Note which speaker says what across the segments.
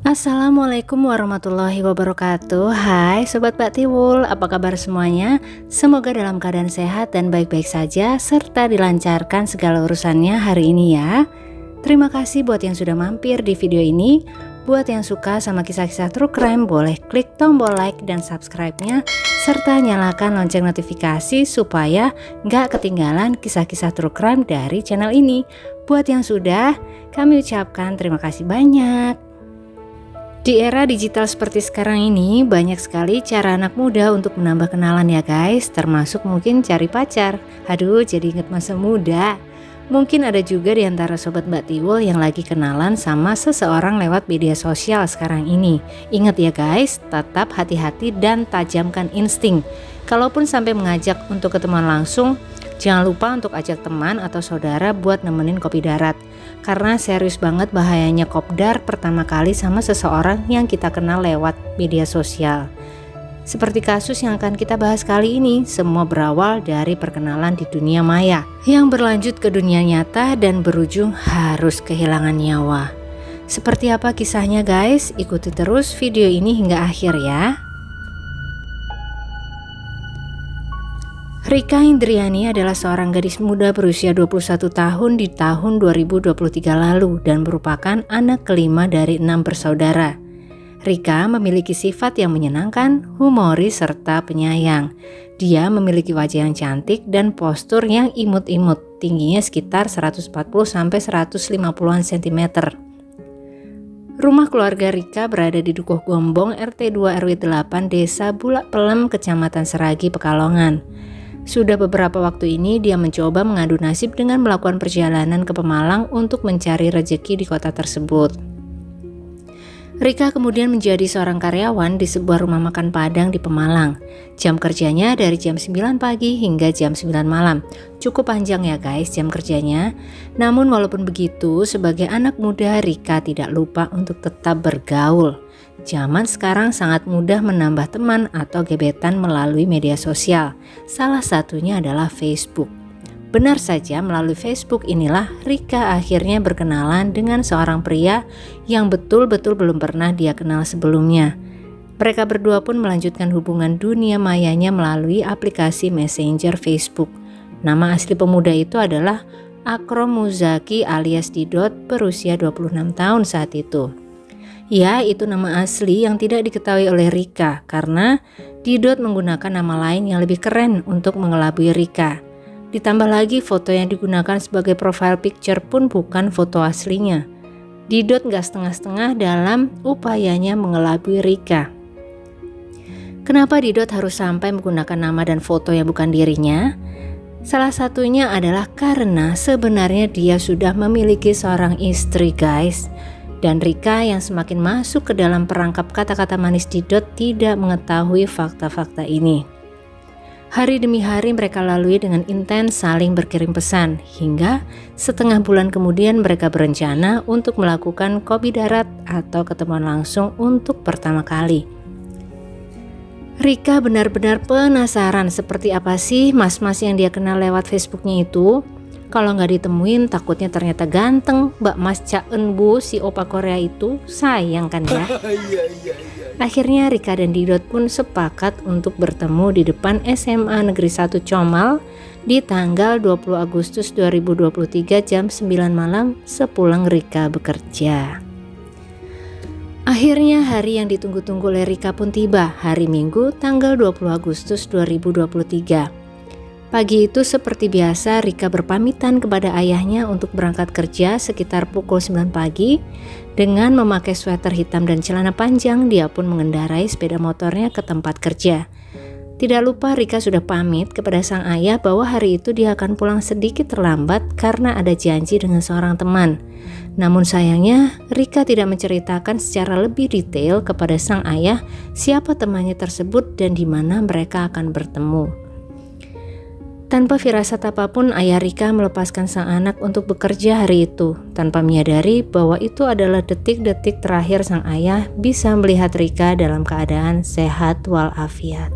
Speaker 1: Assalamualaikum warahmatullahi wabarakatuh. Hai Sobat Mbak Tiwul, apa kabar semuanya? Semoga dalam keadaan sehat dan baik-baik saja, serta dilancarkan segala urusannya hari ini ya. Terima kasih buat yang sudah mampir di video ini. Buat yang suka sama kisah-kisah true crime, boleh klik tombol like dan subscribe-nya, serta nyalakan lonceng notifikasi supaya nggak ketinggalan kisah-kisah true crime dari channel ini. Buat yang sudah, kami ucapkan terima kasih banyak. Di era digital seperti sekarang ini, banyak sekali cara anak muda untuk menambah kenalan ya guys, termasuk mungkin cari pacar. Aduh, jadi inget masa muda. Mungkin ada juga di antara Sobat Mbak Tiwul yang lagi kenalan sama seseorang lewat media sosial sekarang ini. Ingat ya guys, tetap hati-hati dan tajamkan insting. Kalaupun sampai mengajak untuk ketemuan langsung, jangan lupa untuk ajak teman atau saudara buat nemenin kopi darat. Karena serius banget bahayanya kopdar pertama kali sama seseorang yang kita kenal lewat media sosial. Seperti kasus yang akan kita bahas kali ini, semua berawal dari perkenalan di dunia maya yang berlanjut ke dunia nyata dan berujung harus kehilangan nyawa. Seperti apa kisahnya guys? Ikuti terus video ini hingga akhir ya. Rika Indriani adalah seorang gadis muda berusia 21 tahun di tahun 2023 lalu dan merupakan anak kelima dari 6 bersaudara. Rika memiliki sifat yang menyenangkan, humoris, serta penyayang. Dia memiliki wajah yang cantik dan postur yang imut-imut, tingginya sekitar 140-150 cm. Rumah keluarga Rika berada di Dukuh Gombong, RT 2 RW 8, Desa Bulak Pelem, Kecamatan Seragi, Pekalongan. Sudah beberapa waktu ini dia mencoba mengadu nasib dengan melakukan perjalanan ke Pemalang untuk mencari rezeki di kota tersebut. Rika kemudian menjadi seorang karyawan di sebuah rumah makan Padang di Pemalang. Jam kerjanya dari jam 9 pagi hingga jam 9 malam. Cukup panjang ya guys jam kerjanya. Namun walaupun begitu, sebagai anak muda Rika tidak lupa untuk tetap bergaul. Zaman sekarang sangat mudah menambah teman atau gebetan melalui media sosial. Salah satunya adalah Facebook. Benar saja, melalui Facebook inilah Rika akhirnya berkenalan dengan seorang pria yang betul-betul belum pernah dia kenal sebelumnya. Mereka berdua pun melanjutkan hubungan dunia mayanya melalui aplikasi Messenger Facebook. Nama asli pemuda itu adalah Akrom Muzaki alias Didot, berusia 26 tahun saat itu. Ya, itu nama asli yang tidak diketahui oleh Rika karena Didot menggunakan nama lain yang lebih keren untuk mengelabui Rika. Ditambah lagi foto yang digunakan sebagai profile picture pun bukan foto aslinya. Didot gak setengah-setengah dalam upayanya mengelabui Rika. Kenapa Didot harus sampai menggunakan nama dan foto yang bukan dirinya? Salah satunya adalah karena sebenarnya dia sudah memiliki seorang istri guys. Dan Rika yang semakin masuk ke dalam perangkap kata-kata manis Didot tidak mengetahui fakta-fakta ini. Hari demi hari mereka lalui dengan intens saling berkirim pesan, hingga setengah bulan kemudian mereka berencana untuk melakukan kopi darat atau ketemuan langsung untuk pertama kali. Rika benar-benar penasaran seperti apa sih mas-mas yang dia kenal lewat Facebooknya itu. Kalau nggak ditemuin takutnya ternyata ganteng, Mbak Mas Caen Bu, si opa Korea itu, sayang kan ya. Akhirnya Rika dan Didot pun sepakat untuk bertemu di depan SMA Negeri 1 Comal di tanggal 20 Agustus 2023 jam 9 malam sepulang Rika bekerja. Akhirnya hari yang ditunggu-tunggu oleh Rika pun tiba, hari Minggu tanggal 20 Agustus 2023. Pagi itu seperti biasa Rika berpamitan kepada ayahnya untuk berangkat kerja sekitar pukul 9 pagi. Dengan memakai sweater hitam dan celana panjang, dia pun mengendarai sepeda motornya ke tempat kerja. Tidak lupa Rika sudah pamit kepada sang ayah bahwa hari itu dia akan pulang sedikit terlambat karena ada janji dengan seorang teman. Namun sayangnya Rika tidak menceritakan secara lebih detail kepada sang ayah siapa temannya tersebut dan di mana mereka akan bertemu. Tanpa firasat apapun, ayah Rika melepaskan sang anak untuk bekerja hari itu, tanpa menyadari bahwa itu adalah detik-detik terakhir sang ayah bisa melihat Rika dalam keadaan sehat walafiat.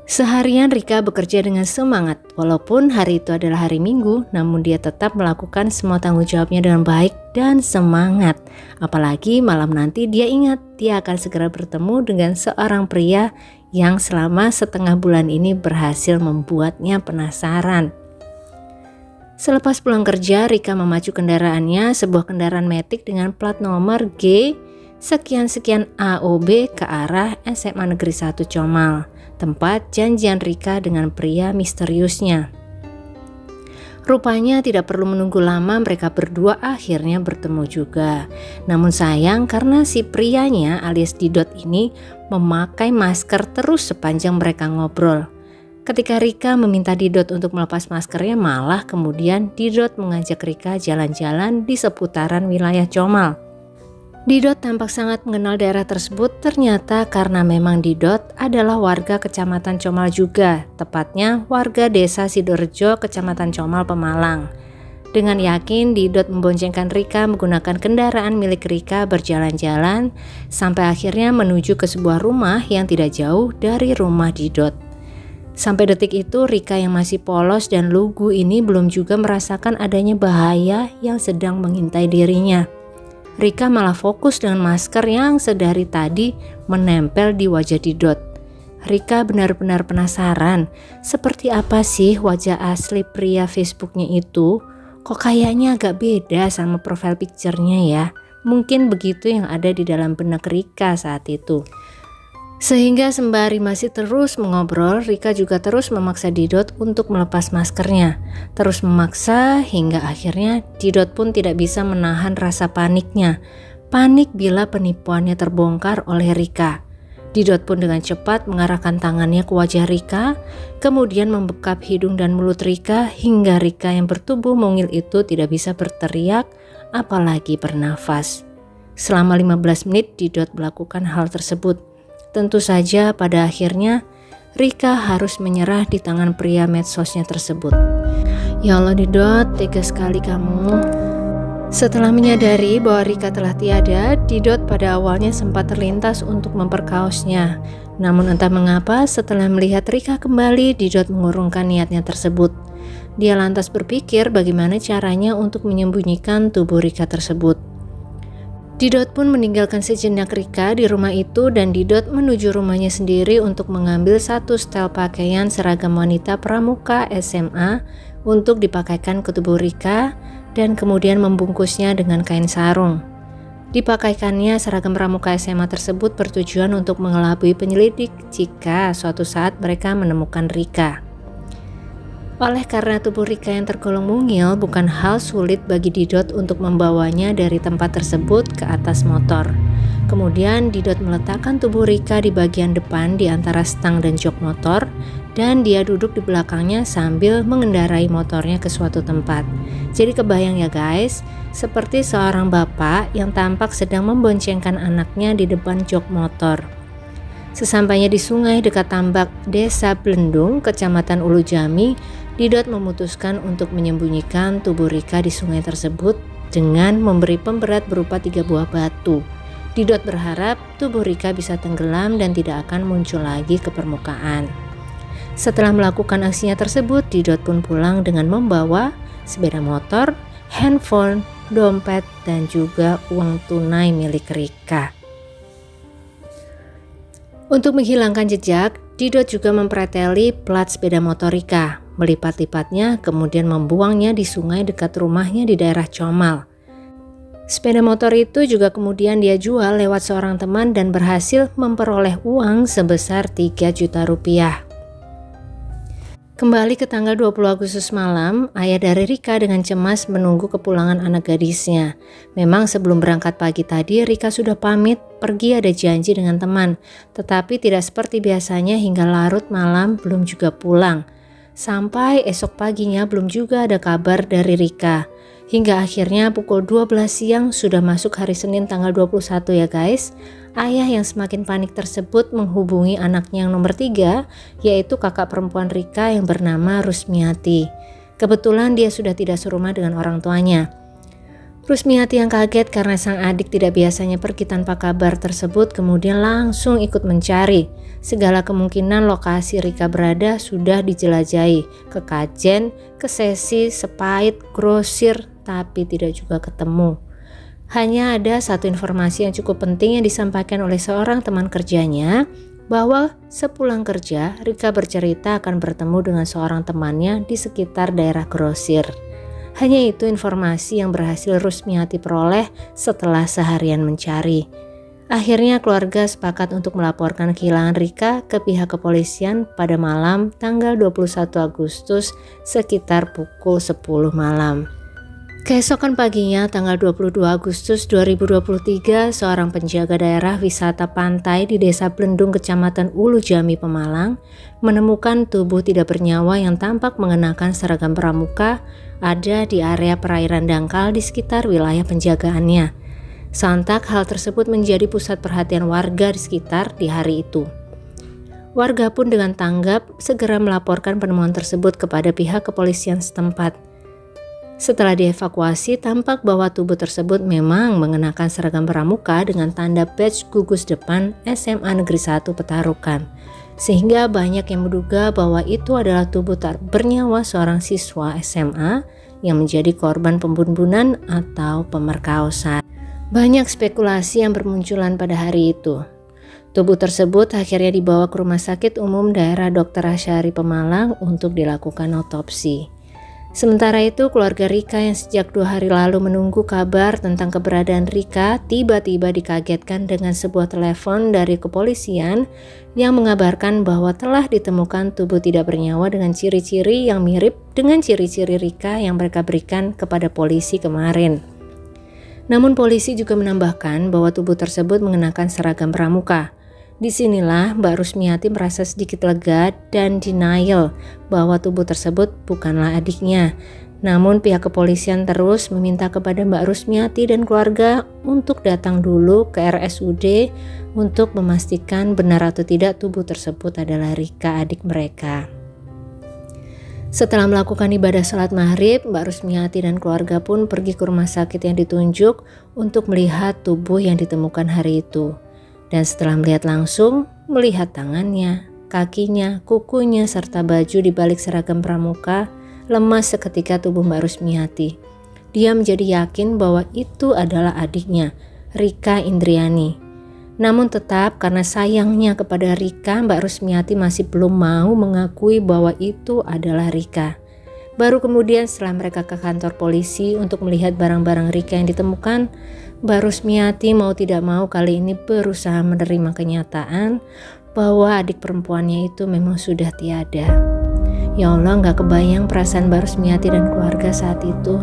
Speaker 1: Seharian Rika bekerja dengan semangat. Walaupun hari itu adalah hari Minggu, namun dia tetap melakukan semua tanggung jawabnya dengan baik dan semangat. Apalagi malam nanti dia ingat dia akan segera bertemu dengan seorang pria yang selama setengah bulan ini berhasil membuatnya penasaran. Selepas pulang kerja, Rika memacu kendaraannya, sebuah kendaraan matic dengan plat nomor G sekian-sekian AOB ke arah SMA Negeri 1 Comal, tempat janjian Rika dengan pria misteriusnya. Rupanya tidak perlu menunggu lama, mereka berdua akhirnya bertemu juga. Namun sayang karena si prianya alias Didot ini memakai masker terus sepanjang mereka ngobrol. Ketika Rika meminta Didot untuk melepas maskernya, malah kemudian Didot mengajak Rika jalan-jalan di seputaran wilayah Comal. Didot tampak sangat mengenal daerah tersebut, ternyata karena memang Didot adalah warga Kecamatan Comal juga, tepatnya warga Desa Sidorejo, Kecamatan Comal, Pemalang. Dengan yakin Didot memboncengkan Rika menggunakan kendaraan milik Rika berjalan-jalan sampai akhirnya menuju ke sebuah rumah yang tidak jauh dari rumah Didot. Sampai detik itu Rika yang masih polos dan lugu ini belum juga merasakan adanya bahaya yang sedang mengintai dirinya. Rika malah fokus dengan masker yang sedari tadi menempel di wajah Didot. Rika benar-benar penasaran, seperti apa sih wajah asli pria Facebooknya itu? Kok kayaknya agak beda sama profile picture-nya ya? Mungkin begitu yang ada di dalam benak Rika saat itu. Sehingga sembari masih terus mengobrol, Rika juga terus memaksa Didot untuk melepas maskernya. Terus memaksa hingga akhirnya Didot pun tidak bisa menahan rasa paniknya. Panik bila penipuannya terbongkar oleh Rika. Didot pun dengan cepat mengarahkan tangannya ke wajah Rika, kemudian membekap hidung dan mulut Rika hingga Rika yang bertubuh mungil itu tidak bisa berteriak, apalagi bernafas. Selama 15 menit Didot melakukan hal tersebut. Tentu saja pada akhirnya Rika harus menyerah di tangan pria medsosnya tersebut. Ya Allah Didot, tega sekali kamu. Setelah menyadari bahwa Rika telah tiada, Didot pada awalnya sempat terlintas untuk memperkaosnya. Namun entah mengapa setelah melihat Rika kembali, Didot mengurungkan niatnya tersebut. Dia lantas berpikir bagaimana caranya untuk menyembunyikan tubuh Rika tersebut. Didot pun meninggalkan sejenak Rika di rumah itu dan Didot menuju rumahnya sendiri untuk mengambil satu setel pakaian seragam wanita pramuka SMA untuk dipakaikan ke tubuh Rika dan kemudian membungkusnya dengan kain sarung. Dipakaikannya seragam pramuka SMA tersebut bertujuan untuk mengelabui penyelidik jika suatu saat mereka menemukan Rika. Oleh karena tubuh Rika yang tergolong mungil, bukan hal sulit bagi Didot untuk membawanya dari tempat tersebut ke atas motor. Kemudian Didot meletakkan tubuh Rika di bagian depan di antara stang dan jok motor, dan dia duduk di belakangnya sambil mengendarai motornya ke suatu tempat. Jadi kebayang ya guys, seperti seorang bapak yang tampak sedang memboncengkan anaknya di depan jok motor. Sesampainya di sungai dekat tambak Desa Blendung, Kecamatan Ulu Jami, Didot memutuskan untuk menyembunyikan tubuh Rika di sungai tersebut dengan memberi pemberat berupa 3 buah batu. Didot berharap tubuh Rika bisa tenggelam dan tidak akan muncul lagi ke permukaan. Setelah melakukan aksinya tersebut, Didot pun pulang dengan membawa sepeda motor, handphone, dompet, dan juga uang tunai milik Rika. Untuk menghilangkan jejak, Didot juga mempreteli plat sepeda motor Rika, melipat-lipatnya kemudian membuangnya di sungai dekat rumahnya di daerah Comal. Sepeda motor itu juga kemudian dia jual lewat seorang teman dan berhasil memperoleh uang sebesar 3 juta rupiah. Kembali ke tanggal 20 Agustus malam, ayah dari Rika dengan cemas menunggu kepulangan anak gadisnya. Memang sebelum berangkat pagi tadi, Rika sudah pamit pergi ada janji dengan teman, tetapi tidak seperti biasanya hingga larut malam belum juga pulang. Sampai esok paginya belum juga ada kabar dari Rika. Hingga akhirnya pukul 12 siang sudah masuk hari Senin tanggal 21 ya guys. Ayah yang semakin panik tersebut menghubungi anaknya yang nomor 3, yaitu kakak perempuan Rika yang bernama Rusmiati. Kebetulan dia sudah tidak serumah dengan orang tuanya. Rusmiati yang kaget karena sang adik tidak biasanya pergi tanpa kabar tersebut kemudian langsung ikut mencari. Segala kemungkinan lokasi Rika berada sudah dijelajahi, ke Kajen, ke Sesi, Sepait, Grosir, tapi tidak juga ketemu. Hanya ada satu informasi yang cukup penting yang disampaikan oleh seorang teman kerjanya, bahwa sepulang kerja Rika bercerita akan bertemu dengan seorang temannya di sekitar daerah Grosir. Hanya itu informasi yang berhasil Rusmiati peroleh setelah seharian mencari. Akhirnya keluarga sepakat untuk melaporkan kehilangan Rika ke pihak kepolisian pada malam tanggal 21 Agustus sekitar pukul 10 malam. Keesokan paginya tanggal 22 Agustus 2023, seorang penjaga daerah wisata pantai di Desa Blendung, Kecamatan Ulu Jami, Pemalang, menemukan tubuh tidak bernyawa yang tampak mengenakan seragam pramuka ada di area perairan dangkal di sekitar wilayah penjagaannya. Sontak hal tersebut menjadi pusat perhatian warga di sekitar di hari itu. Warga pun dengan tanggap segera melaporkan penemuan tersebut kepada pihak kepolisian setempat. Setelah dievakuasi, tampak bahwa tubuh tersebut memang mengenakan seragam pramuka dengan tanda badge gugus depan SMA Negeri 1 Petarukan. Sehingga banyak yang menduga bahwa itu adalah tubuh tak bernyawa seorang siswa SMA yang menjadi korban pembunuhan atau pemerkosaan. Banyak spekulasi yang bermunculan pada hari itu. Tubuh tersebut akhirnya dibawa ke Rumah Sakit Umum Daerah Dr. Asyari Pemalang untuk dilakukan otopsi. Sementara itu, keluarga Rika yang sejak 2 hari lalu menunggu kabar tentang keberadaan Rika tiba-tiba dikagetkan dengan sebuah telepon dari kepolisian yang mengabarkan bahwa telah ditemukan tubuh tidak bernyawa dengan ciri-ciri yang mirip dengan ciri-ciri Rika yang mereka berikan kepada polisi kemarin. Namun polisi juga menambahkan bahwa tubuh tersebut mengenakan seragam pramuka. Disinilah Mbak Rusmiati merasa sedikit lega dan denial bahwa tubuh tersebut bukanlah adiknya. Namun pihak kepolisian terus meminta kepada Mbak Rusmiati dan keluarga untuk datang dulu ke RSUD untuk memastikan benar atau tidak tubuh tersebut adalah Rika, adik mereka. Setelah melakukan ibadah salat maghrib, Mbak Rusmiati dan keluarga pun pergi ke rumah sakit yang ditunjuk untuk melihat tubuh yang ditemukan hari itu. Dan setelah melihat langsung, melihat tangannya, kakinya, kukunya, serta baju di balik seragam pramuka, lemas seketika tubuh Mbak Rusmiati. Dia menjadi yakin bahwa itu adalah adiknya, Rika Indriani. Namun tetap karena sayangnya kepada Rika, Mbak Rusmiati masih belum mau mengakui bahwa itu adalah Rika. Baru kemudian setelah mereka ke kantor polisi untuk melihat barang-barang Rika yang ditemukan, Mbak Rusmiati mau tidak mau kali ini berusaha menerima kenyataan bahwa adik perempuannya itu memang sudah tiada. Ya Allah, gak kebayang perasaan Mbak Rusmiati dan keluarga saat itu.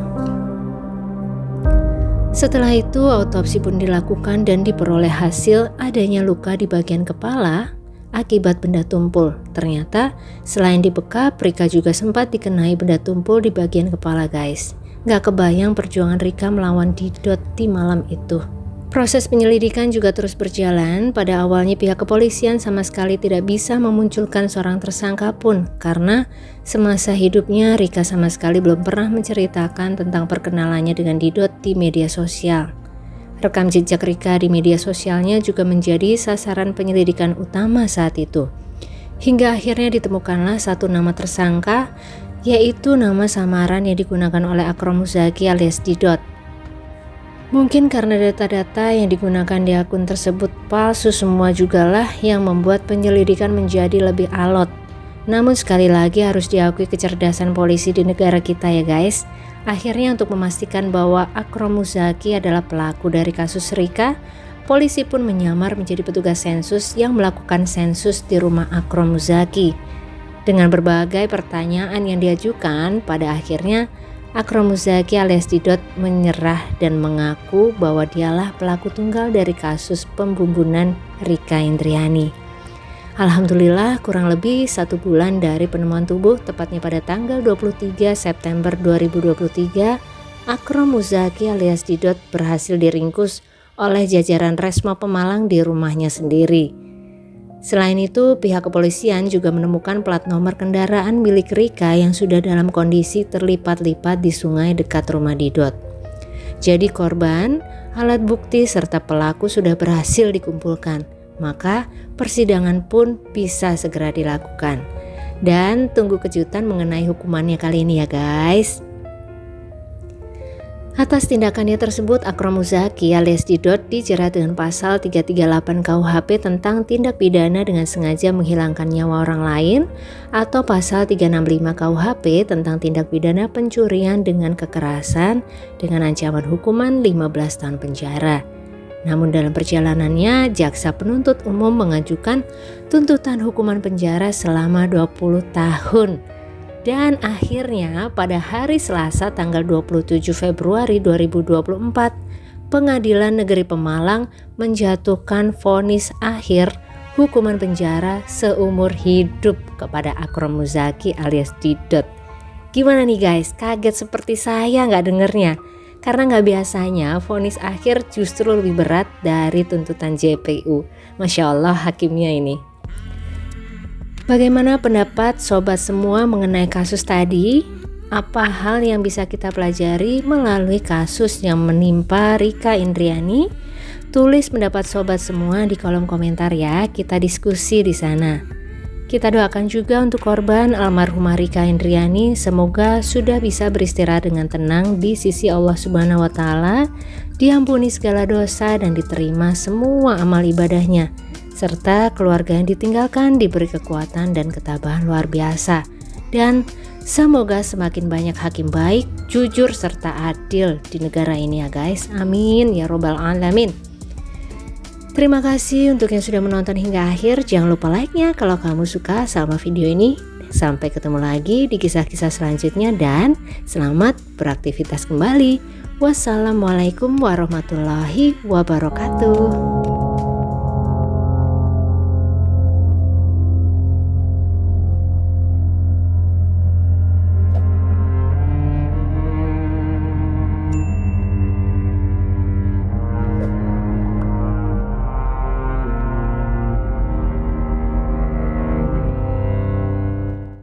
Speaker 1: Setelah itu autopsi pun dilakukan dan diperoleh hasil adanya luka di bagian kepala akibat benda tumpul. Ternyata selain dibekap, Rika juga sempat dikenai benda tumpul di bagian kepala, guys. Gak kebayang perjuangan Rika melawan Didot di malam itu. Proses penyelidikan juga terus berjalan. Pada awalnya pihak kepolisian sama sekali tidak bisa memunculkan seorang tersangka pun karena semasa hidupnya Rika sama sekali belum pernah menceritakan tentang perkenalannya dengan Didot di media sosial. Rekam jejak Rika di media sosialnya juga menjadi sasaran penyelidikan utama saat itu. Hingga akhirnya ditemukanlah satu nama tersangka, yaitu nama samaran yang digunakan oleh Akrom Muzaki alias Didot. Mungkin karena data-data yang digunakan di akun tersebut palsu semua jugalah yang membuat penyelidikan menjadi lebih alot. Namun sekali lagi harus diakui kecerdasan polisi di negara kita ya guys. Akhirnya untuk memastikan bahwa Akrom Muzaki adalah pelaku dari kasus Rika, polisi pun menyamar menjadi petugas sensus yang melakukan sensus di rumah Akrom Muzaki. Dengan berbagai pertanyaan yang diajukan, pada akhirnya Akrom Muzaki alias Didot menyerah dan mengaku bahwa dialah pelaku tunggal dari kasus pembunuhan Rika Indriani. Alhamdulillah kurang lebih 1 bulan dari penemuan tubuh, tepatnya pada tanggal 23 September 2023, Akrom Muzaki alias Didot berhasil diringkus oleh jajaran Resmo Pemalang di rumahnya sendiri. Selain itu, pihak kepolisian juga menemukan plat nomor kendaraan milik Rika yang sudah dalam kondisi terlipat-lipat di sungai dekat rumah Didot. Jadi korban, alat bukti serta pelaku sudah berhasil dikumpulkan. Maka persidangan pun bisa segera dilakukan. Dan tunggu kejutan mengenai hukumannya kali ini ya guys. Atas tindakannya tersebut, Akram Muzaki alias Didot dijerat dengan pasal 338 KUHP tentang tindak pidana dengan sengaja menghilangkan nyawa orang lain atau pasal 365 KUHP tentang tindak pidana pencurian dengan kekerasan dengan ancaman hukuman 15 tahun penjara. Namun dalam perjalanannya, jaksa penuntut umum mengajukan tuntutan hukuman penjara selama 20 tahun. Dan akhirnya pada hari Selasa tanggal 27 Februari 2024, Pengadilan Negeri Pemalang menjatuhkan vonis akhir hukuman penjara seumur hidup kepada Akram Muzaki alias Didot. Gimana nih guys, kaget seperti saya nggak dengernya? Karena nggak biasanya vonis akhir justru lebih berat dari tuntutan JPU. Masya Allah hakimnya ini. Bagaimana pendapat sobat semua mengenai kasus tadi? Apa hal yang bisa kita pelajari melalui kasus yang menimpa Rika Indriani? Tulis pendapat sobat semua di kolom komentar ya, kita diskusi di sana. Kita doakan juga untuk korban almarhumah Rika Indriani, semoga sudah bisa beristirahat dengan tenang di sisi Allah Subhanahu wa Ta'ala, diampuni segala dosa dan diterima semua amal ibadahnya, serta keluarga yang ditinggalkan diberi kekuatan dan ketabahan luar biasa. Dan semoga semakin banyak hakim baik, jujur serta adil di negara ini ya guys. Amin ya robbal alamin. Terima kasih untuk yang sudah menonton hingga akhir. Jangan lupa like-nya kalau kamu suka sama video ini. Sampai ketemu lagi di kisah-kisah selanjutnya dan selamat beraktivitas kembali. Wassalamualaikum warahmatullahi wabarakatuh.